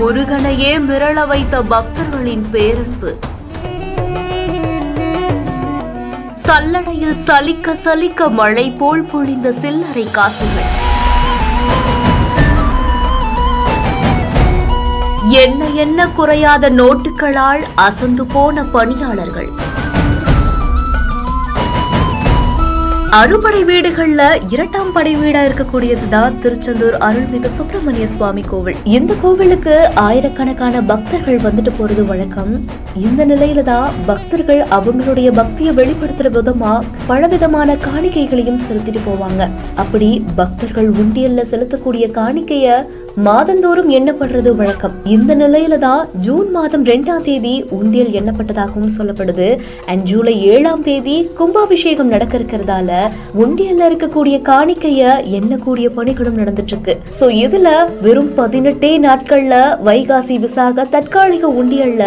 முருகனையே மிரள வைத்த பக்தர்களின் பேரன்பு. சல்லடையில் சலிக்க சலிக்க மழை போல் பொழிந்த சில்லறை காசுகள். என்ன குறையாத நோட்டுகளால் அசந்து போன பணியாளர்கள். அறுபடை வீடுகள்ல இரண்டாம் படை வீடா இருக்கக்கூடியதுதான் திருச்செந்தூர் அருள்மிகு சுப்பிரமணிய சுவாமி கோவில். இந்த கோவிலுக்கு ஆயிரக்கணக்கான பக்தர்கள் வந்துட்டு போறது வழக்கம். இந்த நிலையில தான் பக்தர்கள் அவங்களுடைய பக்தியை வெளிப்படுத்துற விதமா பலவிதமான காணிக்கைகளையும் செலுத்திட்டு போவாங்க. அப்படி பக்தர்கள் உண்டியல்ல செலுத்தக்கூடிய காணிக்கைய மாதந்தோறும் எண்ணப்படுறது வழக்கம். இந்த நிலையில தான் ஜூன் மாதம் 2ஆம் தேதி உண்டியல் எண்ணப்பட்டதாகவும் சொல்லப்படுது. அண்ட் ஜூலை 7ஆம் தேதி கும்பாபிஷேகம் நடக்க இருக்கிறதால உண்டியல்ல இருக்கக்கூடிய காணிக்கைய எண்ணக்கூடிய பணிகளும் நடந்துட்டு இருக்கு. சோ இதுல வெறும் 18 நாட்கள்ல வைகாசி விசாக தற்காலிக உண்டியல்ல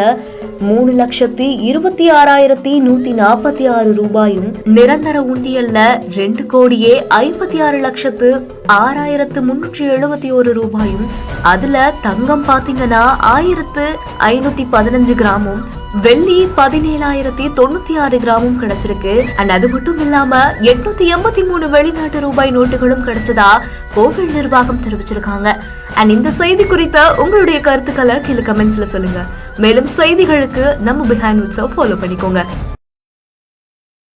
3,26,146 ரூபாயும், நிரந்தர உண்டியல்ல 2,56,06,371 ரூபாயும், அதுல தங்கம் பாத்தீங்கன்னா 1,515 கிராமும், வெள்ளி 17,096 கிராமும் கிடைச்சிருக்கு. அண்ட் அது மட்டும் இல்லாம 883 வெளிநாட்டு ரூபாய் நோட்டுகளும் கிடைச்சதா கோவில் நிர்வாகம் தெரிவிச்சிருக்காங்க. அண்ட் இந்த செய்தி குறித்த உங்களுடைய கருத்துக்களை கீழே கமெண்ட்ஸ்ல சொல்லுங்க. மேலும் செய்திகளுக்கு நம்ம பிஹைண்ட் ஃபாலோ பண்ணிக்கோங்க.